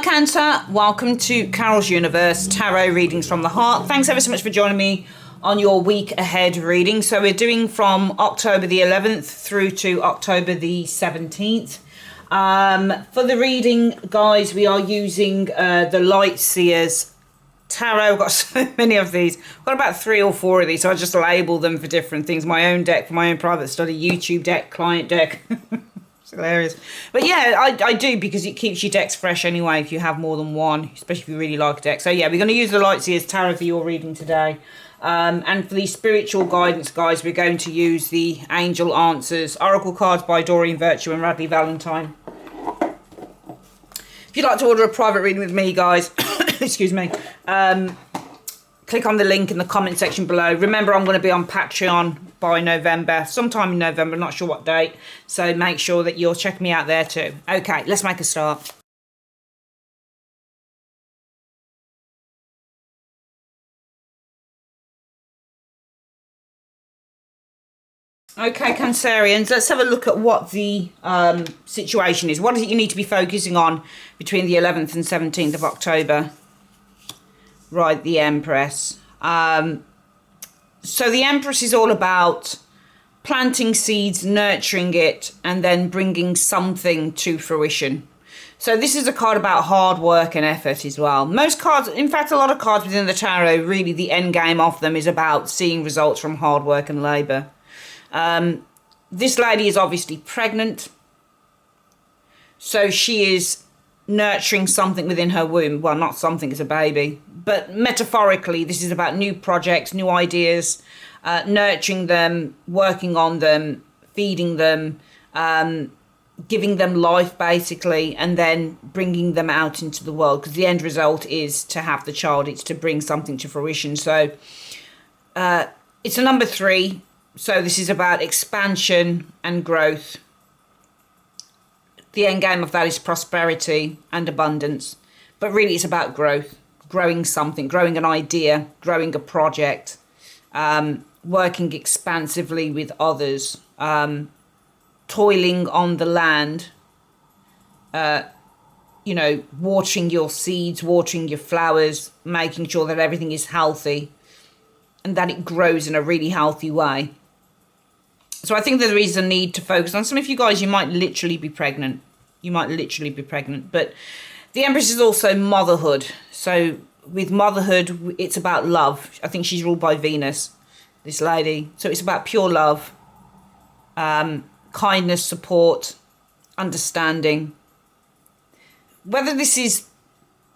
Cancer, welcome to Carol's Universe, Tarot Readings from the Heart. Thanks ever so much for joining me on your week ahead reading. So we're doing from October the 11th through to October the 17th. For the reading, guys, we are using the Light Seers Tarot. I've got so many of these. I've got about 3 or 4 of these, so I just label them for different things. My own deck for my own private study, YouTube deck, client deck. Hilarious. But yeah, I do, because it keeps your decks fresh anyway if you have more than one, especially if you really like a deck. So yeah, we're going to use the Light Seers Tarot for your reading today. And for the spiritual guidance, guys, we're going to use the Angel Answers Oracle cards by Doreen Virtue and Radley Valentine. If you'd like to order a private reading with me, guys, excuse me, click on the link in the comment section below. Remember, I'm going to be on Patreon by November, sometime in November, not sure what date. So make sure that you're checking me out there too. Okay, let's make a start. Okay, Cancerians, let's have a look at what the situation is. What is it you need to be focusing on between the 11th and 17th of October? Right, the Empress. So the Empress is all about planting seeds, nurturing it, and then bringing something to fruition. So this is a card about hard work and effort as well. Most cards, in fact, a lot of cards within the tarot, really the end game of them is about seeing results from hard work and labour. This lady is obviously pregnant. So she is nurturing something within her womb. Well, not something, it's a baby. But metaphorically, this is about new projects, new ideas, nurturing them, working on them, feeding them, giving them life, basically, and then bringing them out into the world. Because the end result is to have the child. It's to bring something to fruition. So it's a number 3. So this is about expansion and growth. The end game of that is prosperity and abundance. But really it's about growth, growing something, growing an idea, growing a project, working expansively with others, toiling on the land, you know, watering your seeds, watering your flowers, making sure that everything is healthy and that it grows in a really healthy way. So I think there is a need to focus on some of you guys. You might literally be pregnant. You might literally be pregnant. But the Empress is also motherhood. So with motherhood, it's about love. I think she's ruled by Venus, this lady. So it's about pure love, kindness, support, understanding. Whether this is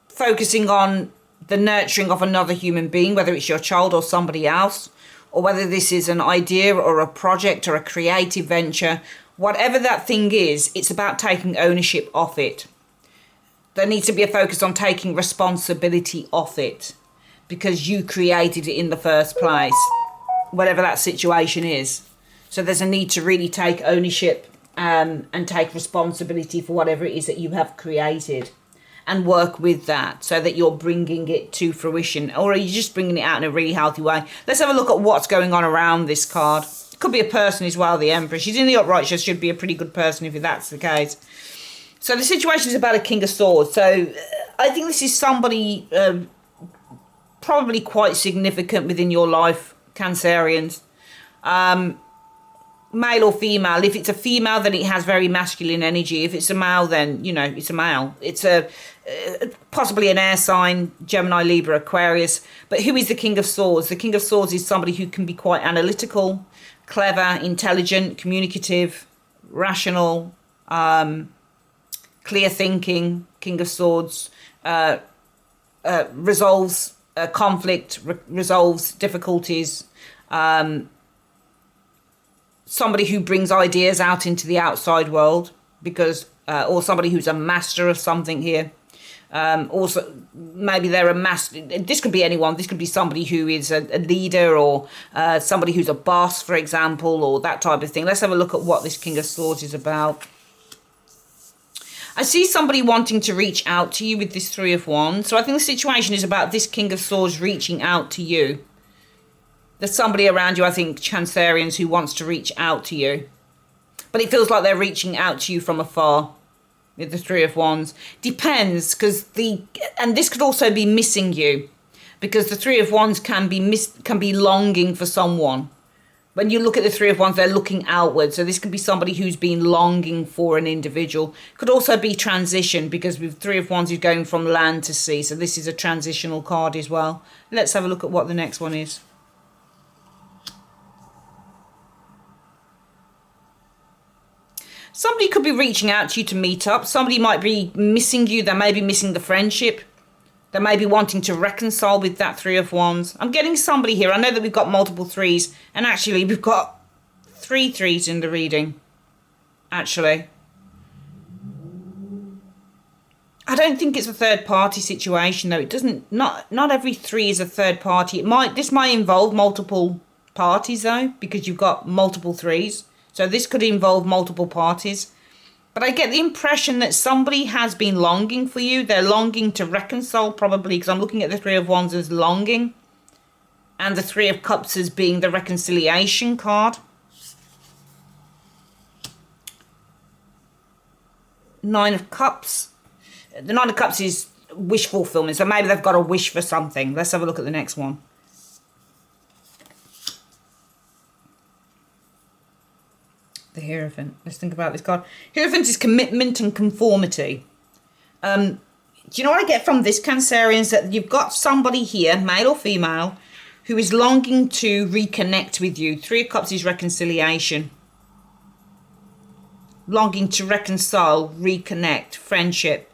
focusing on the nurturing of another human being, whether it's your child or somebody else, or whether this is an idea or a project or a creative venture, whatever that thing is, it's about taking ownership of it. There needs to be a focus on taking responsibility of it because you created it in the first place, whatever that situation is. So there's a need to really take ownership and take responsibility for whatever it is that you have created and work with that so that you're bringing it to fruition, or are you just bringing it out in a really healthy way? Let's have a look at what's going on around this card. It could be a person as well, the Empress. She's in the upright, she should be a pretty good person if that's the case. So the situation is about a King of Swords. So I think this is somebody probably quite significant within your life, Cancerians. Male or female. If it's a female, then it has very masculine energy. If it's a male, then, you know, it's a male. It's a possibly an air sign, Gemini, Libra, Aquarius. But who is the King of Swords? The King of Swords is somebody who can be quite analytical, clever, intelligent, communicative, rational, clear thinking. King of Swords resolves conflict, resolves difficulties. Somebody who brings ideas out into the outside world, because or somebody who's a master of something here. Also, maybe they're a master. This could be anyone. This could be somebody who is a leader, or somebody who's a boss, for example, or that type of thing. Let's have a look at what this King of Swords is about. I see somebody wanting to reach out to you with this 3 of Wands. So I think the situation is about this King of Swords reaching out to you. There's somebody around you, I think, Cancerians, who wants to reach out to you. But it feels like they're reaching out to you from afar. with the Three of Wands. Depends, because and this could also be missing you, because the Three of Wands can be longing for someone. When you look at the Three of Wands, they're looking outward. So this could be somebody who's been longing for an individual. Could also be transition, because with Three of Wands, you're going from land to sea. So this is a transitional card as well. Let's have a look at what the next one is. Somebody could be reaching out to you to meet up. Somebody might be missing you. They may be missing the friendship. They may be wanting to reconcile with that Three of Wands. I'm getting somebody here. I know that we've got multiple threes. And actually, we've got 3 threes in the reading. Actually. I don't think it's a third party situation, though. It doesn't... Not every 3 is a third party. This might involve multiple parties, though. Because you've got multiple 3s. So this could involve multiple parties. But I get the impression that somebody has been longing for you. They're longing to reconcile, probably, because I'm looking at the Three of Wands as longing. And the Three of Cups as being the reconciliation card. Nine of Cups. The Nine of Cups is wish fulfillment. So maybe they've got a wish for something. Let's have a look at the next one. The Hierophant. Let's think about this card. Hierophant is commitment and conformity. Do you know what I get from this, Cancerians? That you've got somebody here, male or female, who is longing to reconnect with you. Three of Cups is reconciliation. Longing to reconcile, reconnect, friendship.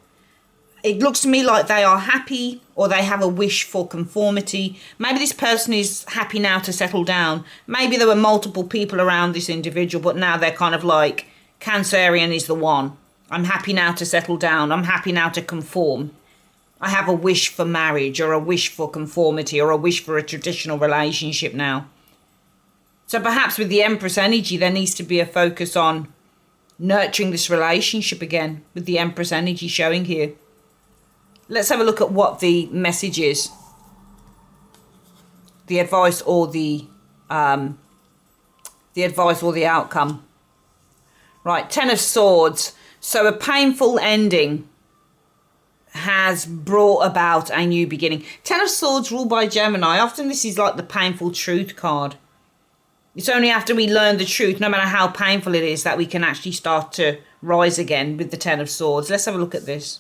It looks to me like they are happy, or they have a wish for conformity. Maybe this person is happy now to settle down. Maybe there were multiple people around this individual, but now they're kind of like, Cancerian is the one. I'm happy now to settle down. I'm happy now to conform. I have a wish for marriage, or a wish for conformity, or a wish for a traditional relationship now. So perhaps with the Empress energy, there needs to be a focus on nurturing this relationship again, with the Empress energy showing here. Let's have a look at what the message is. The advice or the outcome. Right, Ten of Swords. So a painful ending has brought about a new beginning. Ten of Swords ruled by Gemini. Often this is like the painful truth card. It's only after we learn the truth, no matter how painful it is, that we can actually start to rise again with the Ten of Swords. Let's have a look at this.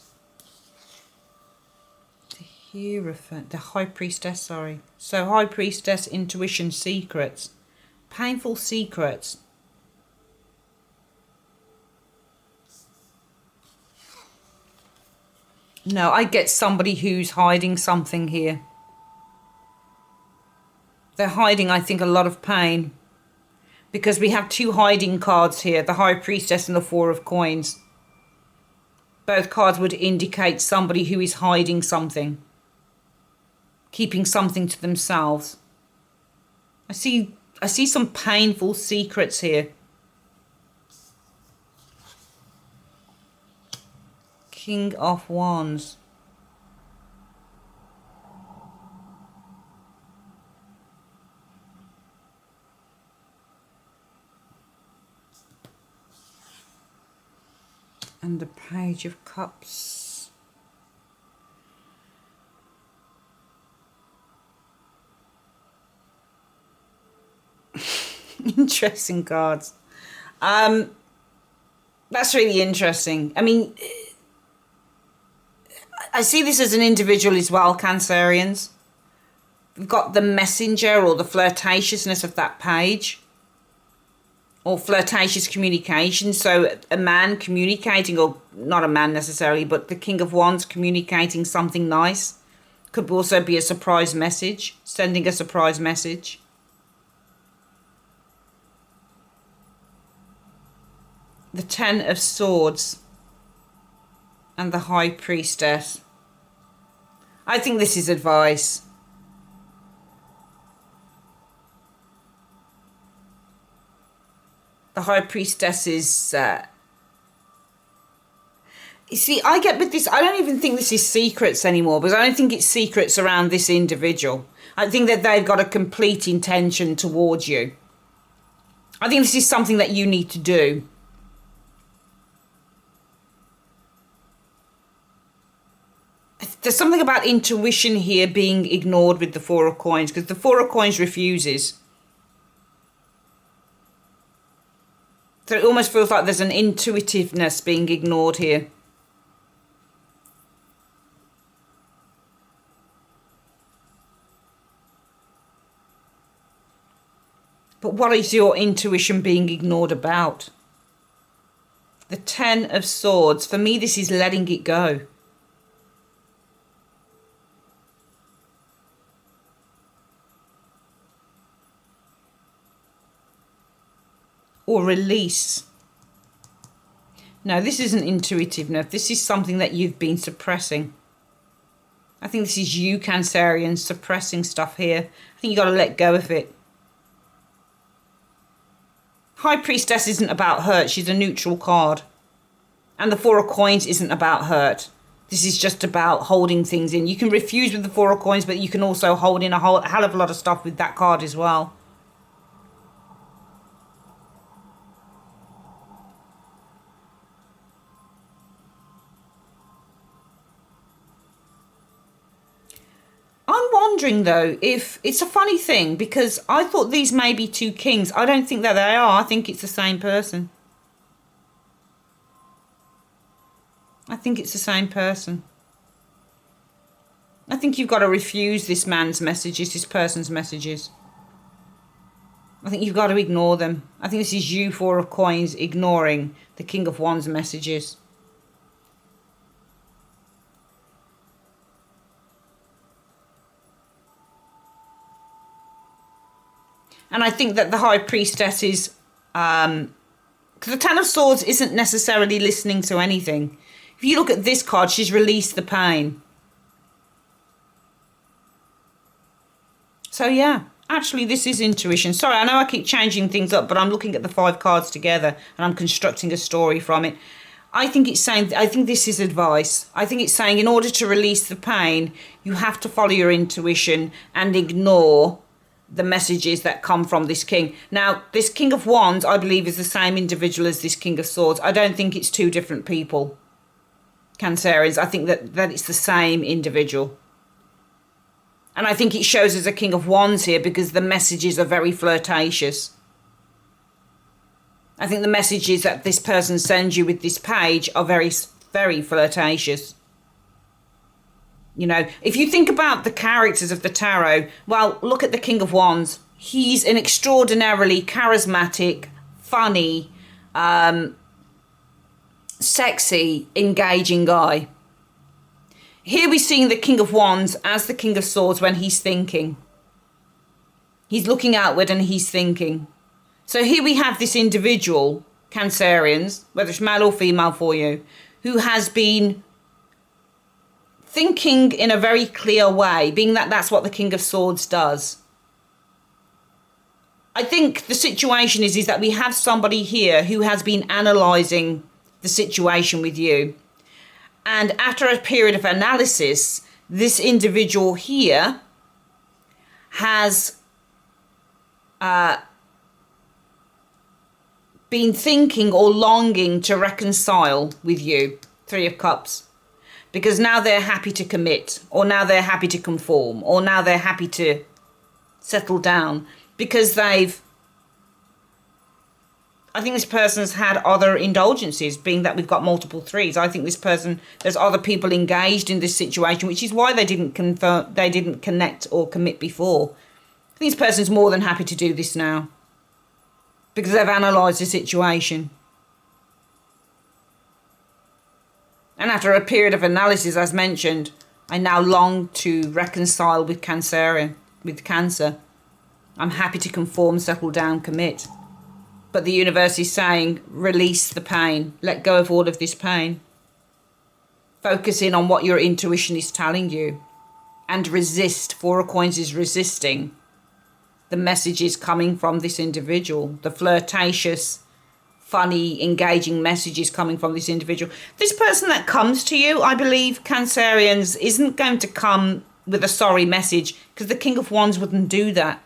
Hierophant, the High Priestess, sorry. So High Priestess, intuition, secrets. Painful secrets. No, I get somebody who's hiding something here. They're hiding, I think, a lot of pain. Because we have 2 hiding cards here, the High Priestess and the Four of Coins. Both cards would indicate somebody who is hiding something. Keeping something to themselves. I see some painful secrets here. King of Wands. And the Page of Cups. Interesting cards. That's really interesting. I mean, I see this as an individual as well, Cancerians. We've got the messenger or the flirtatiousness of that page. Or flirtatious communication. So a man communicating, or not a man necessarily, but the King of Wands communicating something nice. Could also be a surprise message. Sending a surprise message. The Ten of Swords and the High Priestess. I think this is advice. The High Priestess is... you see, I get with this... I don't even think this is secrets anymore, because I don't think it's secrets around this individual. I think that they've got a complete intention towards you. I think this is something that you need to do. There's something about intuition here being ignored with the Four of Coins, because the Four of Coins refuses. So it almost feels like there's an intuitiveness being ignored here. But what is your intuition being ignored about? The Ten of Swords. For me, this is letting it go. Or release. No, this isn't intuitiveness. This is something that you've been suppressing. I think this is you, Cancerian, suppressing stuff here. I think you got to let go of it. High Priestess isn't about hurt. She's a neutral card. And the Four of Coins isn't about hurt. This is just about holding things in. You can refuse with the Four of Coins, but you can also hold in a hell of a lot of stuff with that card as well. I'm wondering though if it's a funny thing, because I thought these may be two kings. I don't think that they are. I think it's the same person. I think it's the same person. I think you've got to refuse this man's messages, this person's messages. I think you've got to ignore them. I think this is you, Four of Coins, ignoring the King of Wands messages. And I think that the High Priestess is, because the Ten of Swords isn't necessarily listening to anything. If you look at this card, she's released the pain. So yeah, actually this is intuition. Sorry, I know I keep changing things up, but I'm looking at the 5 cards together and I'm constructing a story from it. I think it's saying, I think this is advice. I think it's saying in order to release the pain, you have to follow your intuition and ignore the messages that come from this king. Now, this King of Wands, I believe, is the same individual as this King of Swords. I don't think it's two different people, Cancerians. I think that it's the same individual. And I think it shows as a King of Wands here because the messages are very flirtatious. I think the messages that this person sends you with this page are very, very flirtatious. You know, if you think about the characters of the tarot, well, look at the King of Wands. He's an extraordinarily charismatic, funny, sexy, engaging guy. Here we're seeing the King of Wands as the King of Swords when he's thinking. He's looking outward and he's thinking. So here we have this individual, Cancerians, whether it's male or female for you, who has been thinking in a very clear way, being that that's what the King of Swords does. I think the situation is that we have somebody here who has been analysing the situation with you. And after a period of analysis, this individual here has been thinking or longing to reconcile with you, 3 of Cups. Because now they're happy to commit, or now they're happy to conform, or now they're happy to settle down. Because I think this person's had other indulgences, being that we've got multiple 3s. I think this person, there's other people engaged in this situation, which is why they didn't connect or commit before. I think this person's more than happy to do this now. Because they've analysed the situation. And after a period of analysis, as mentioned, I now long to reconcile with Cancer. I'm happy to conform, settle down, commit. But the universe is saying, release the pain. Let go of all of this pain. Focus in on what your intuition is telling you. And resist. 4 of Coins is resisting the messages coming from this individual. The flirtatious, funny, engaging messages coming from this individual. This person that comes to you, I believe, Cancerians, isn't going to come with a sorry message, because the King of Wands wouldn't do that.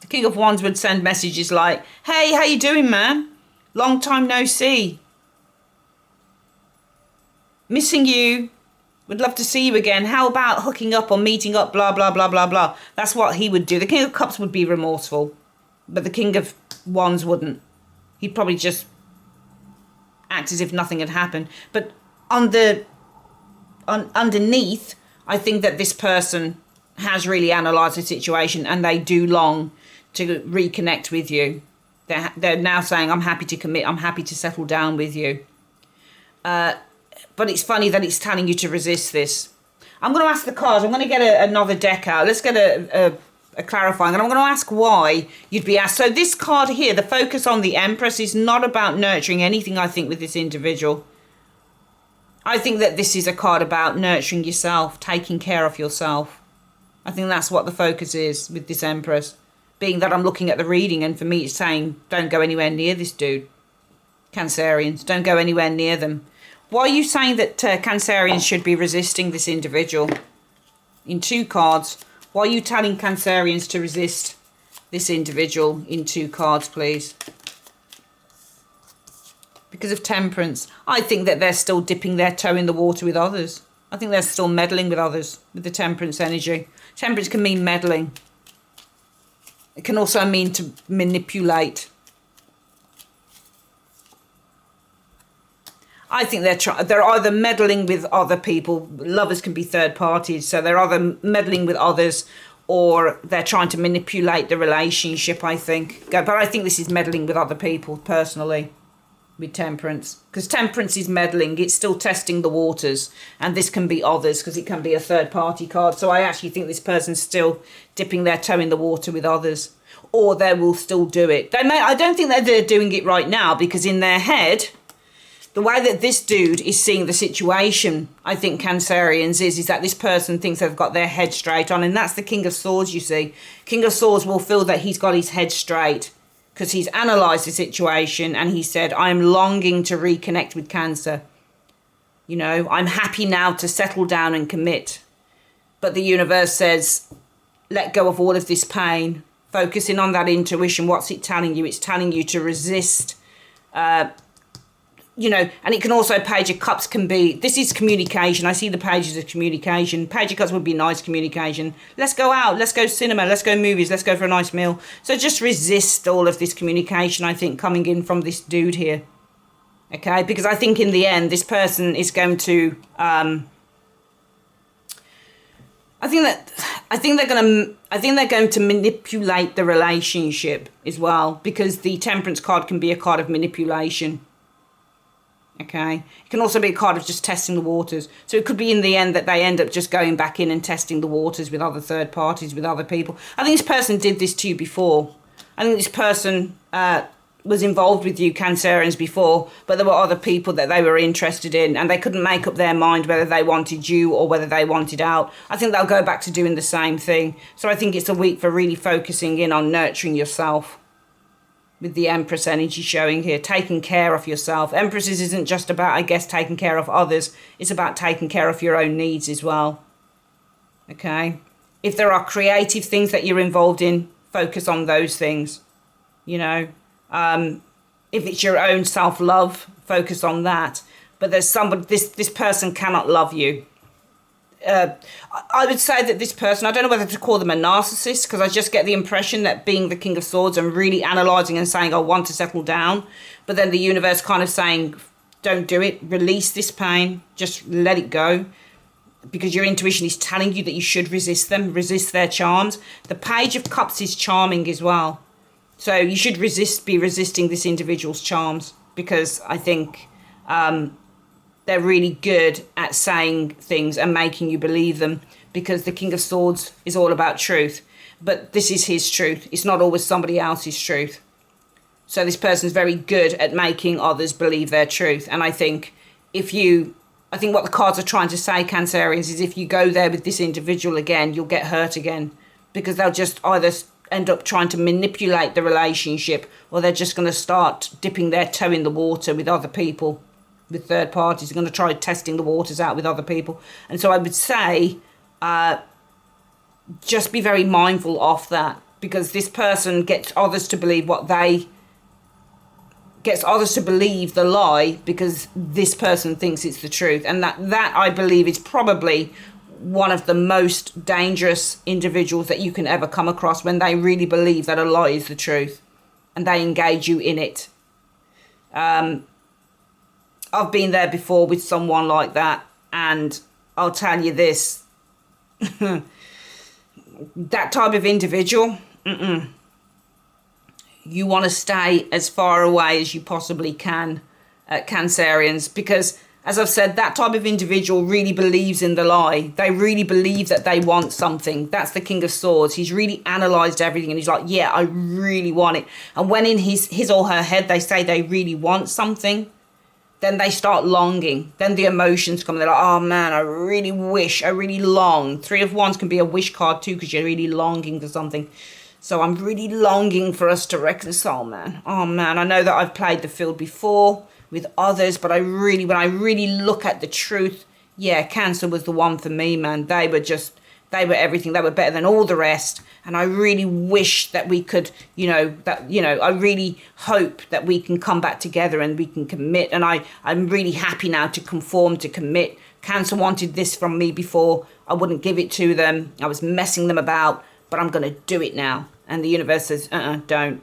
The King of Wands would send messages like, hey, how you doing, man? Long time no see. Missing you. Would love to see you again. How about hooking up or meeting up, blah, blah, blah, blah, blah. That's what he would do. The King of Cups would be remorseful, but the King of Wands wouldn't. He'd probably just act as if nothing had happened. But underneath, I think that this person has really analysed the situation and they do long to reconnect with you. They're now saying, I'm happy to commit, I'm happy to settle down with you. But it's funny that it's telling you to resist this. I'm going to ask the cards. I'm going to get another deck out. Let's get a clarifying. And I'm going to ask why you'd be asked. So this card here, the focus on the Empress, is not about nurturing anything, I think, with this individual. I think that this is a card about nurturing yourself, taking care of yourself. I think that's what the focus is with this Empress. Being that I'm looking at the reading, and for me it's saying, don't go anywhere near this dude. Cancerians, don't go anywhere near them. Why are you saying that Cancerians should be resisting this individual? In 2 cards, why are you telling Cancerians to resist this individual in 2 cards, please? Because of Temperance. I think that they're still dipping their toe in the water with others. I think they're still meddling with others with the Temperance energy. Temperance can mean meddling. It can also mean to manipulate. I think they're either meddling with other people. Lovers can be third parties, so they're either meddling with others or they're trying to manipulate the relationship, I think. But I think this is meddling with other people, personally, with Temperance. Because Temperance is meddling. It's still testing the waters. And this can be others, because it can be a third party card. So I actually think this person's still dipping their toe in the water with others. Or they will still do it. I don't think that they're doing it right now, because in their head, the way that this dude is seeing the situation, I think Cancerians is that this person thinks they've got their head straight on. And that's the King of Swords, you see. King of Swords will feel that he's got his head straight because he's analysed the situation and he said, I'm longing to reconnect with Cancer. You know, I'm happy now to settle down and commit. But the universe says, let go of all of this pain. Focusing on that intuition, what's it telling you? It's telling you to resist. You know, and it can also, Page of Cups can be, this is communication. I see the pages of communication. Page of Cups would be nice communication. Let's go out, let's go cinema, let's go movies, let's go for a nice meal. So just resist all of this communication, I think, coming in from this dude here. Okay, because I think in the end, this person is going to, I think they're going to manipulate the relationship as well, because the Temperance card can be a card of manipulation. Okay, it can also be a card of just testing the waters. So it could be in the end that they end up just going back in and testing the waters with other third parties, with other people. I think this person did this to you before. I think this person was involved with you, Cancerians, before, but there were other people that they were interested in and they couldn't make up their mind whether they wanted you or whether they wanted out. I think they'll go back to doing the same thing. So I think it's a week for really focusing in on nurturing yourself. With the Empress energy showing here, taking care of yourself. Empresses isn't just about, I guess, taking care of others. It's about taking care of your own needs as well. Okay? If there are creative things that you're involved in, focus on those things. You know? If it's your own self-love, focus on that. But there's somebody, this person cannot love you. I would say that this person, I don't know whether to call them a narcissist, because I just get the impression that being the King of Swords and really analysing and saying, I want to settle down, but then the universe kind of saying, don't do it, release this pain, just let it go, because your intuition is telling you that you should resist them, resist their charms. The Page of Cups is charming as well. So you should be resisting this individual's charms, because I think they're really good at saying things and making you believe them, because the King of Swords is all about truth. But this is his truth. It's not always somebody else's truth. So this person's very good at making others believe their truth. And I think I think what the cards are trying to say, Cancerians, is if you go there with this individual again, you'll get hurt again, because they'll just either end up trying to manipulate the relationship, or they're just going to start dipping their toe in the water with other people. With third parties, are going to try testing the waters out with other people. And so I would say just be very mindful of that, because this person gets others to believe what they gets others to believe the lie because this person thinks it's the truth. And that I believe is probably one of the most dangerous individuals that you can ever come across, when they really believe that a lie is the truth and they engage you in it. I've been there before with someone like that, and I'll tell you this, that type of individual, you want to stay as far away as you possibly can, Cancerians, because as I've said, that type of individual really believes in the lie. They really believe that they want something. That's the King of Swords. He's really analysed everything and he's like, yeah, I really want it. And when in his or her head they say they really want something, then they start longing. Then the emotions come. They're like, oh man, I really wish, I really long. 3 of Wands can be a wish card too, because you're really longing for something. So I'm really longing for us to reconcile, man. Oh man, I know that I've played the field before with others, but when I really look at the truth, yeah, Cancer was the one for me, man. They were everything. They were better than all the rest. And I really wish that we could, I really hope that we can come back together and we can commit. And I'm really happy now to conform, to commit. Cancer wanted this from me before. I wouldn't give it to them. I was messing them about, but I'm going to do it now. And the universe says, don't.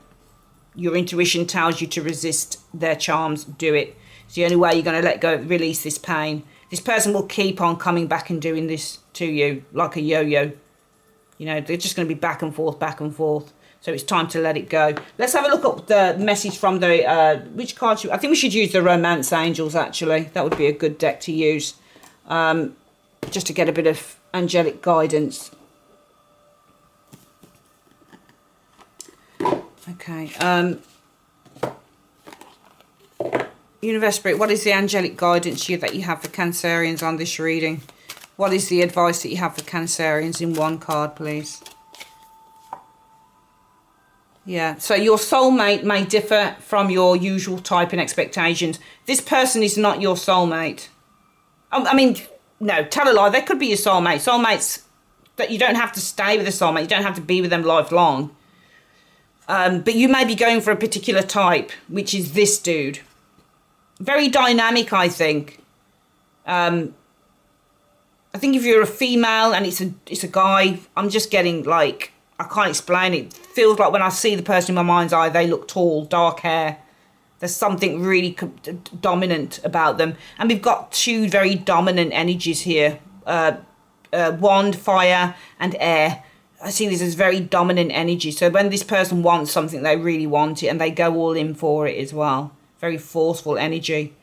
Your intuition tells you to resist their charms. Do it. It's the only way you're going to let go, release this pain. This person will keep on coming back and doing this to you like a yo-yo. They're just going to be back and forth, back and forth. So it's time to let it go. Let's have a look at the message from the, which card I think we should use the Romance Angels, actually. That would be a good deck to use. Just to get a bit of angelic guidance. Okay. Universe Spirit, what is the angelic guidance that you have for Cancerians on this reading? What is the advice that you have for Cancerians in one card, please? Yeah, so your soulmate may differ from your usual type and expectations. This person is not your soulmate. I mean, no, tell a lie. They could be your soulmate. Soulmates, that you don't have to stay with a soulmate. You don't have to be with them lifelong. But you may be going for a particular type, which is this dude. Very dynamic, I think. I think if you're a female and it's a guy, I'm just getting like, I can't explain it. It feels like when I see the person in my mind's eye, they look tall, dark hair. There's something really dominant about them. And we've got 2 very dominant energies here. Wand, fire, and air. I see this as very dominant energy. So when this person wants something, they really want it and they go all in for it as well. Very forceful energy.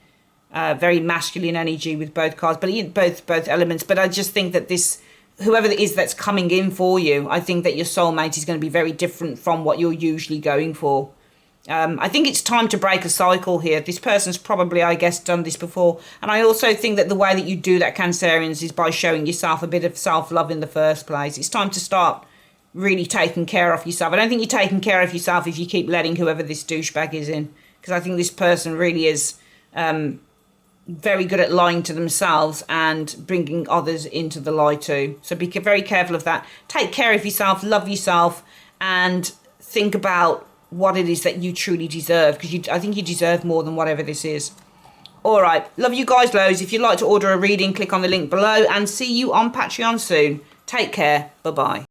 Very masculine energy with both cards, but both elements. But I just think that whoever it is that's coming in for you, I think that your soulmate is going to be very different from what you're usually going for. I think it's time to break a cycle here. This person's probably, I guess, done this before. And I also think that the way that you do that, Cancerians, is by showing yourself a bit of self-love in the first place. It's time to start really taking care of yourself. I don't think you're taking care of yourself if you keep letting whoever this douchebag is in. Because I think this person really is very good at lying to themselves and bringing others into the lie too. So be very careful of that. Take care of yourself, love yourself, and think about what it is that you truly deserve. Because I think you deserve more than whatever this is. All right. Love you guys loads. If you'd like to order a reading, click on the link below and see you on Patreon soon. Take care. Bye-bye.